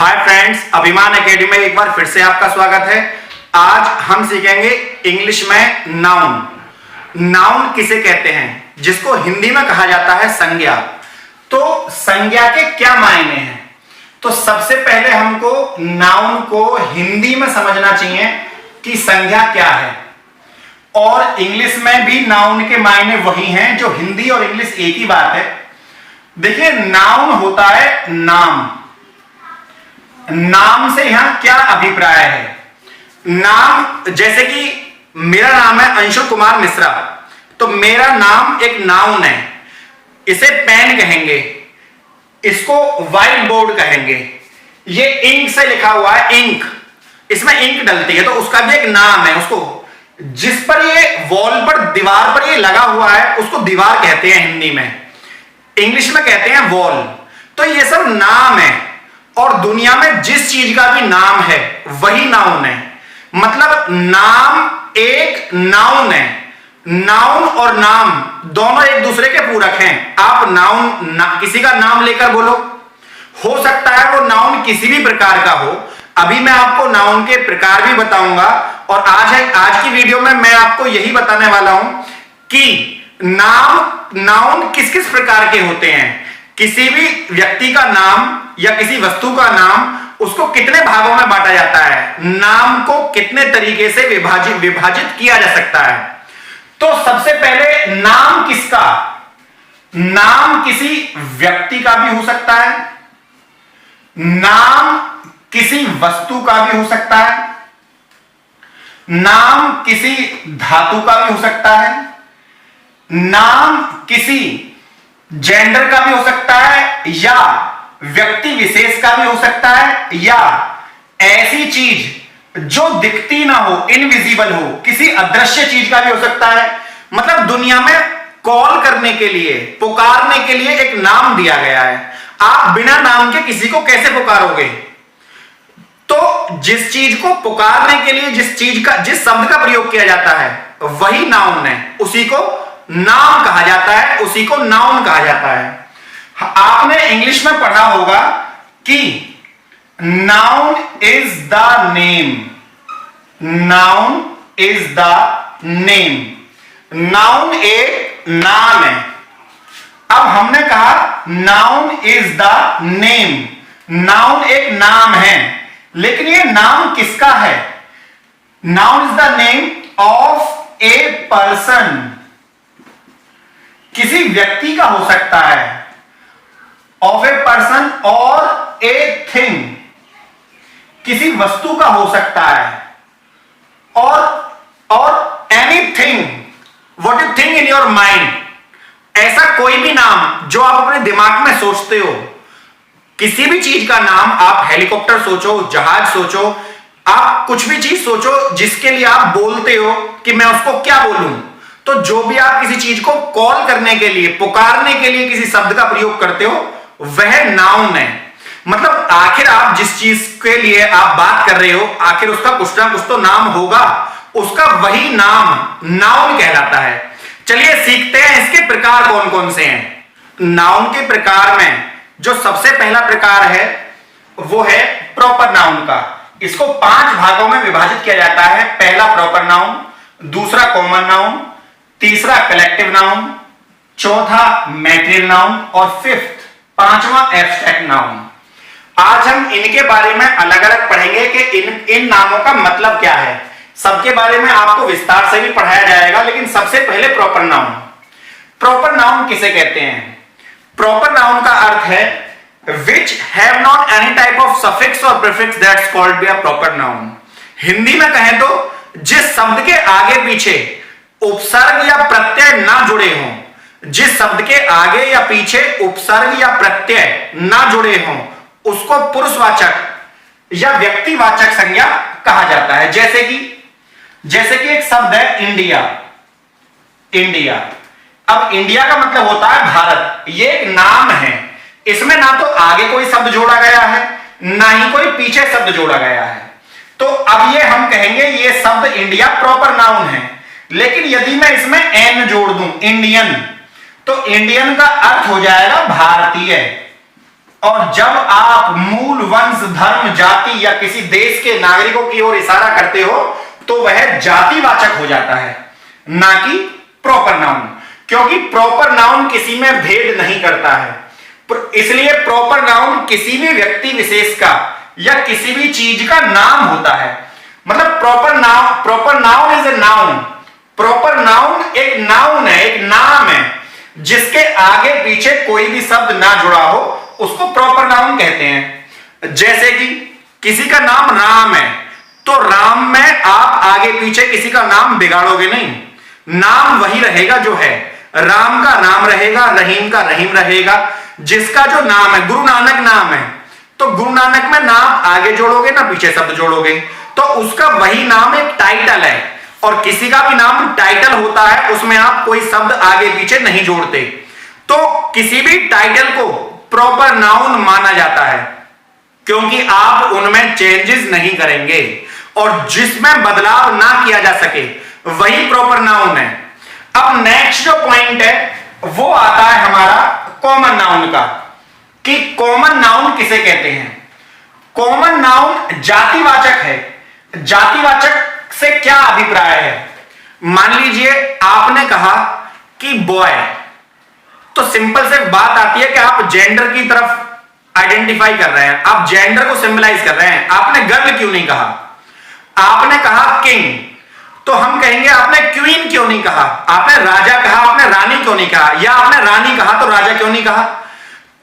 Hi friends, अभिमान academy में एक बार फिर से आपका स्वागत है। आज हम सीखेंगे इंग्लिश में नाउन। नाउन किसे कहते हैं, जिसको हिंदी में कहा जाता है संज्ञा। तो संज्ञा के क्या मायने हैं? तो सबसे पहले हमको नाउन को हिंदी में समझना चाहिए कि संज्ञा क्या है। और इंग्लिश में भी नाउन के मायने वही हैं जो हिंदी और इंग्लिश एक ही बात है। देखिए, नाउन होता है नाम। नाम से यहां क्या अभिप्राय है? नाम, जैसे कि मेरा नाम है अंशु कुमार मिश्रा, तो मेरा नाम एक नाउन है। इसे पेन कहेंगे, इसको व्हाइट बोर्ड कहेंगे। ये इंक से लिखा हुआ है, इंक, इसमें इंक डलती है तो उसका भी एक नाम है। उसको जिस पर ये वॉल पर, दीवार पर ये लगा हुआ है, उसको दीवार कहते हैं हिंदी में। इंग्लिश में कहते हैं वॉल। तो ये सब नाम है। और दुनिया में जिस चीज का भी नाम है वही नाउन है। मतलब नाम एक नाउन है। नाउन और नाम दोनों एक दूसरे के पूरक हैं। आप किसी का नाम लेकर बोलो, हो सकता है वो नाउन किसी भी प्रकार का हो। अभी मैं आपको नाउन के प्रकार भी बताऊंगा। और आज की वीडियो में मैं आपको यही बताने वाला हूं कि नाउन किस किस प्रकार के होते हैं। किसी भी व्यक्ति का नाम या किसी वस्तु का नाम, उसको कितने भागों में बांटा जाता है, नाम को कितने तरीके से विभाजित किया जा सकता है। तो सबसे पहले नाम किसका? नाम किसी व्यक्ति का भी हो सकता है, नाम किसी वस्तु का भी हो सकता है, नाम किसी धातु का भी हो सकता है, नाम किसी जेंडर का भी हो सकता है, या व्यक्ति विशेष का भी हो सकता है, या ऐसी चीज जो दिखती ना हो, इनविजिबल हो, किसी अदृश्य चीज का भी हो सकता है। मतलब दुनिया में कॉल करने के लिए, पुकारने के लिए एक नाम दिया गया है। आप बिना नाम के किसी को कैसे पुकारोगे? तो जिस चीज को पुकारने के लिए जिस शब्द का प्रयोग किया जाता है वही नाउन है। उसी को नाम कहा जाता है, उसी को नाउन कहा जाता है। आपने इंग्लिश में पढ़ा होगा कि noun is the name. Noun is the name. Noun एक नाम है। अब हमने कहा noun is the name. Noun एक नाम है, लेकिन ये नाम किसका है? Noun is the name of a person. किसी व्यक्ति का हो सकता है, ऑफ ए पर्सन, और ए थिंग, किसी वस्तु का हो सकता है, और anything what you think in your mind. ऐसा कोई भी नाम जो आप अपने दिमाग में सोचते हो, किसी भी चीज का नाम, आप हेलीकॉप्टर सोचो, जहाज सोचो, आप कुछ भी चीज सोचो जिसके लिए आप बोलते हो कि मैं उसको क्या बोलूं। तो जो भी आप किसी चीज को कॉल करने के लिए, पुकारने के लिए किसी शब्द का प्रयोग करते हो, वह नाउन है। मतलब आखिर आप जिस चीज के लिए आप बात कर रहे हो, आखिर उसका कुछ ना कुछ तो नाम होगा, उसका वही नाम नाउन कहलाता है। चलिए सीखते हैं इसके प्रकार कौन कौन से हैं। नाउन के प्रकार में जो सबसे पहला प्रकार है वो है प्रॉपर नाउन का। इसको 5 भागों में विभाजित किया जाता है। पहला प्रॉपर नाउन, दूसरा कॉमन नाउन, तीसरा कलेक्टिव नाउन, चौथा मैटेरियल नाउन, और फिफ्थ, पांचवा एब्स्ट्रैक्ट नाउन। आज हम इनके बारे में अलग अलग पढ़ेंगे कि इन नामों का मतलब क्या है। सबके बारे में आपको विस्तार से भी पढ़ाया जाएगा, लेकिन सबसे पहले प्रॉपर नाउन। प्रॉपर नाउन किसे कहते हैं? प्रॉपर नाउन का अर्थ है which have not any type of suffix or prefix that's called by a proper noun। Hindi में कहें तो जिस शब्द के आगे पीछे उपसर्ग या प्रत्यय ना जुड़े हों, जिस शब्द के आगे या पीछे उपसर्ग या प्रत्यय ना जुड़े हों, उसको पुरुषवाचक या व्यक्तिवाचक संज्ञा कहा जाता है। जैसे कि एक शब्द है इंडिया। इंडिया, अब इंडिया का मतलब होता है भारत। ये एक नाम है। इसमें ना तो आगे कोई शब्द जोड़ा गया है, ना ही कोई पीछे शब्द जोड़ा गया है। तो अब ये हम कहेंगे ये शब्द इंडिया प्रॉपर नाउन है। लेकिन यदि मैं इसमें एन जोड़ दूं, इंडियन, तो इंडियन का अर्थ हो जाएगा भारतीय। और जब आप मूल वंश धर्म, जाति या किसी देश के नागरिकों की ओर इशारा करते हो तो वह जातिवाचक हो जाता है, ना कि प्रॉपर नाउन, क्योंकि प्रॉपर नाउन किसी में भेद नहीं करता है। इसलिए प्रॉपर नाउन किसी भी व्यक्ति विशेष का या किसी भी चीज का नाम होता है। मतलब proper noun is a noun. Proper noun एक नाउन है, एक नाम है, जिसके आगे पीछे कोई भी शब्द ना जुड़ा हो, उसको प्रॉपर नाउन कहते हैं। जैसे कि किसी का नाम राम है, तो राम में आप आगे पीछे किसी का नाम बिगाड़ोगे नहीं, नाम वही रहेगा जो है। राम का राम रहेगा, रहीम का रहीम रहेगा। जिसका जो नाम है, गुरु नानक नाम है, तो गुरु नानक में नाम आगे जोड़ोगे ना पीछे शब्द जोड़ोगे, तो उसका वही नाम एक टाइटल है। और किसी का भी नाम टाइटल होता है, उसमें आप कोई शब्द आगे पीछे नहीं जोड़ते, तो किसी भी टाइटल को प्रॉपर नाउन माना जाता है, क्योंकि आप उनमें चेंजेस नहीं करेंगे और जिसमें बदलाव ना किया जा सके वही प्रॉपर नाउन है। अब नेक्स्ट जो पॉइंट है वो आता है हमारा कॉमन नाउन का, कि कॉमन नाउन किसे कहते हैं। कॉमन नाउन जातिवाचक है। जातिवाचक से क्या अभिप्राय है? मान लीजिए आपने कहा कि बॉय, तो सिंपल से बात आती है कि आप जेंडर की तरफ आइडेंटिफाई कर रहे हैं, आप जेंडर को सिंबलाइज कर रहे हैं। आपने गर्ल क्यों नहीं कहा? आपने कहा किंग, तो हम कहेंगे आपने क्वीन क्यों नहीं कहा? आपने राजा कहा, आपने रानी क्यों नहीं कहा? या आपने रानी कहा तो राजा क्यों नहीं कहा?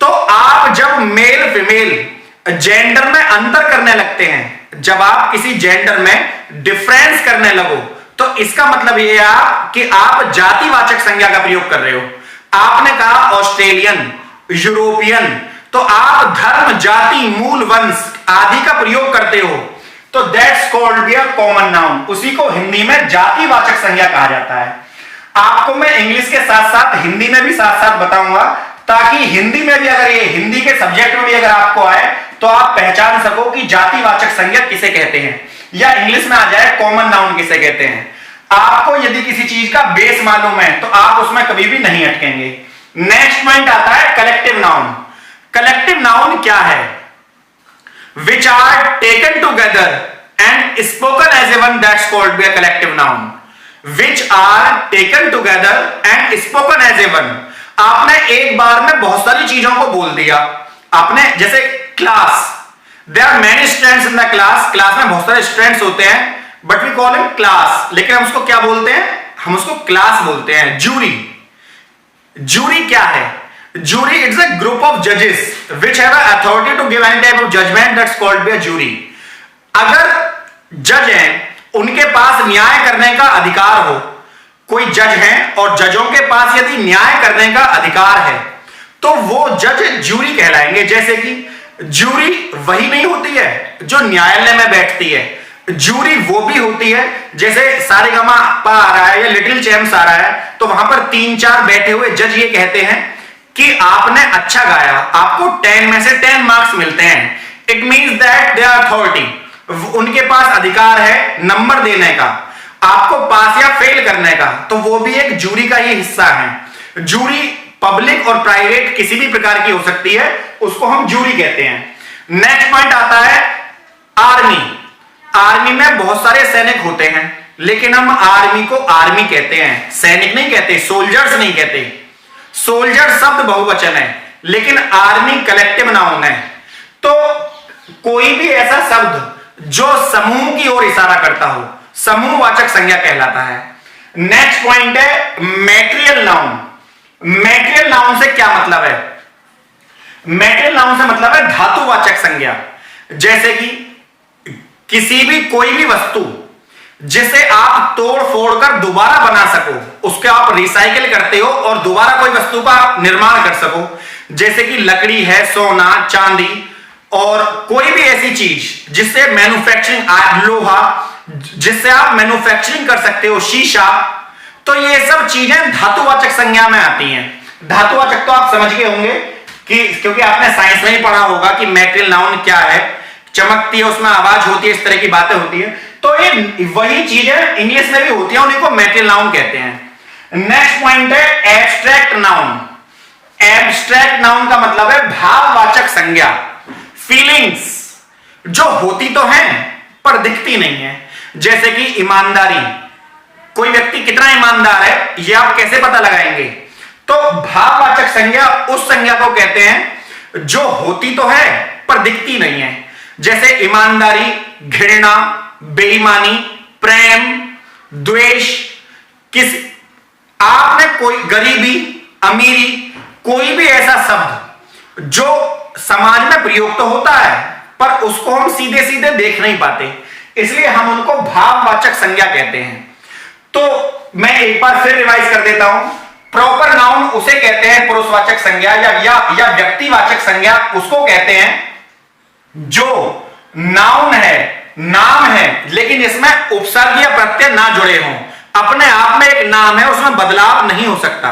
तो आप जब मेल फीमेल जेंडर में अंतर करने लगते हैं, जब आप किसी जेंडर में डिफरेंस करने लगो, तो इसका मतलब यह है कि आप जातिवाचक संज्ञा का प्रयोग कर रहे हो। आपने कहा ऑस्ट्रेलियन, यूरोपियन, तो आप धर्म, जाति, मूल, वंश आदि का प्रयोग करते हो, तो that's called be a common noun. उसी को हिंदी में जातिवाचक संज्ञा कहा जाता है। आपको मैं इंग्लिश के साथ साथ हिंदी में भी साथ साथ बताऊंगा, ताकि हिंदी में भी, अगर ये हिंदी के सब्जेक्ट में भी अगर आपको आए तो आप पहचान सको कि जातिवाचक संज्ञा किसे कहते हैं, या इंग्लिश में आ जाए कॉमन नाउन किसे कहते हैं। आपको यदि किसी चीज का बेस मालूम है तो आप उसमें कभी भी नहीं अटकेंगे। नेक्स्ट पॉइंट आता है कलेक्टिव नाउन। कलेक्टिव नाउन क्या है? Which are taken together and spoken as a one, that's called be a collective noun. Which are taken together and spoken as a one. आपने एक बार में बहुत सारी चीजों को बोल दिया। आपने जैसे class, there are many students in the class, class में बहुत सारे स्टूडेंट्स होते हैं, but we call him class, लेकिन हम उसको क्या बोलते हैं? हम उसको क्लास बोलते हैं। जूरी, जूरी क्या है? Jury, it's a group of judges which have an authority to give any type of judgment, that's called be a jury. अगर जज हैं, उनके पास न्याय करने का अधिकार हो, कोई जज हैं और जजों के पास यदि न्याय करने का अधिकार है, तो वो जज जूरी कहलाएंगे। जैसे कि जूरी वही नहीं होती है जो न्यायालय में बैठती है, जूरी वो भी होती है, जैसे सारेगामा पा आ रहा है या लिटिल चैम्प्स आ रहा है, तो वहां पर 3-4 बैठे हुए जज ये कहते हैं कि आपने अच्छा गाया, आपको 10 में से 10 मार्क्स मिलते हैं। It means that they are authority, उनके पास अधिकार है नंबर देने का, आपको पास या फेल करने का, तो वो भी एक जूरी का ही हिस्सा है। जूरी पब्लिक और प्राइवेट किसी भी प्रकार की हो सकती है, उसको हम जूरी कहते हैं। नेक्स्ट पॉइंट आता है आर्मी। आर्मी में बहुत सारे सैनिक होते हैं, लेकिन हम आर्मी को आर्मी कहते हैं, सैनिक नहीं कहते, सोल्जर्स नहीं कहते। सोल्जर शब्द बहुवचन है, लेकिन आर्मी कलेक्टिव नाउन है। तो कोई भी ऐसा शब्द जो समूह की ओर इशारा करता हो, समूहवाचक संज्ञा कहलाता है। नेक्स्ट पॉइंट है मैटेरियल नाउन। मैटेरियल नाउन से क्या मतलब है? मैटेरियल नाउन से मतलब है धातुवाचक संज्ञा। जैसे कि किसी भी कोई भी वस्तु जिसे आप तोड़ फोड़ कर दोबारा बना सको, उसके आप रिसाइकिल करते हो और दोबारा कोई वस्तु का निर्माण कर सको। जैसे कि लकड़ी है, सोना, चांदी, और कोई भी ऐसी चीज जिससे मैन्युफैक्चरिंग, लोहा जिससे आप मैन्युफैक्चरिंग कर सकते हो, शीशा, तो ये सब चीजें धातुवाचक संज्ञा में आती हैं। धातुवाचक तो आप समझ गए होंगे कि क्योंकि आपने साइंस में ही पढ़ा होगा कि मैटेरियल नाउन क्या है, चमकती है, उसमें आवाज होती है, इस तरह की बातें होती है। तो ये वही चीजें इंग्लिश में भी होती है, उन्हीं को मैटेरियल नाउन कहते हैं। नेक्स्ट पॉइंट है एब्स्ट्रैक्ट नाउन। एब्स्ट्रैक्ट नाउन का मतलब है भाववाचक संज्ञा, फीलिंग्स, जो होती तो है पर दिखती नहीं है। जैसे कि ईमानदारी, कोई व्यक्ति कितना ईमानदार है यह आप कैसे पता लगाएंगे? तो भाववाचक संज्ञा उस संज्ञा को कहते हैं जो होती तो है पर दिखती नहीं है। जैसे ईमानदारी, घृणा, बेईमानी, प्रेम, द्वेष। किस आपने कोई गरीबी, अमीरी, कोई भी ऐसा शब्द जो समाज में प्रयोग तो होता है पर उसको हम सीधे सीधे देख नहीं पाते, इसलिए हम उनको भाववाचक संज्ञा कहते हैं। तो मैं एक बार फिर रिवाइज कर देता हूं। प्रॉपर नाउन उसे कहते हैं पुरुषवाचक संज्ञा या व्यक्तिवाचक संज्ञा उसको कहते हैं जो नाउन है, नाम है, लेकिन इसमें उपसर्ग या प्रत्यय ना जुड़े हों। अपने आप में एक नाम है, उसमें बदलाव नहीं हो सकता।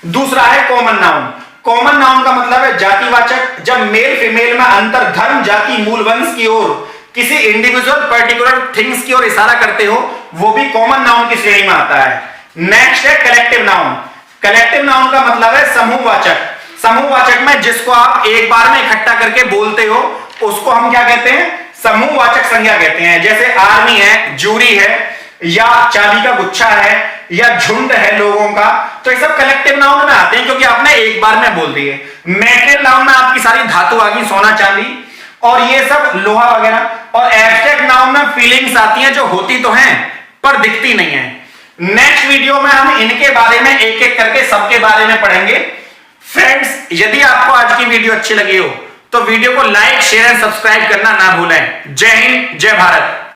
दूसरा है कॉमन नाउन। कॉमन नाउन का मतलब है जातिवाचक। जब मेल फीमेल में अंतर धर्म, जाति, मूल वंश की ओर, किसी इंडिविजुअल पर्टिकुलर थिंग्स की ओर इशारा करते हो, वो भी कॉमन नाउन की श्रेणी में आता है। नेक्स्ट है कलेक्टिव नाउन। कलेक्टिव नाउन का मतलब है समूहवाचक। समूहवाचक में जिसको आप एक बार में इकट्ठा करके बोलते हो उसको हम क्या कहते हैं? समूहवाचक संज्ञा कहते हैं। जैसे आर्मी है, जूरी है, या चाबी का गुच्छा है, या झुंड है लोगों का, तो ये सब कलेक्टिव नाउन में आते हैं क्योंकि आपने एक बार में बोल दिए। मैटेरियल नाउन में आपकी सारी धातु आ गई, सोना चांदी और ये सब लोहा वगैरह। और एब्स्ट्रैक्ट नाउन में फीलिंग्स आती हैं जो होती तो हैं पर दिखती नहीं है। नेक्स्ट वीडियो में हम इनके बारे में एक एक करके सबके बारे में पढ़ेंगे। फ्रेंड्स, यदि आपको आज की वीडियो अच्छी लगी हो तो वीडियो को लाइक, शेयर एंड सब्सक्राइब करना ना भूलें। जय हिंद, जय भारत।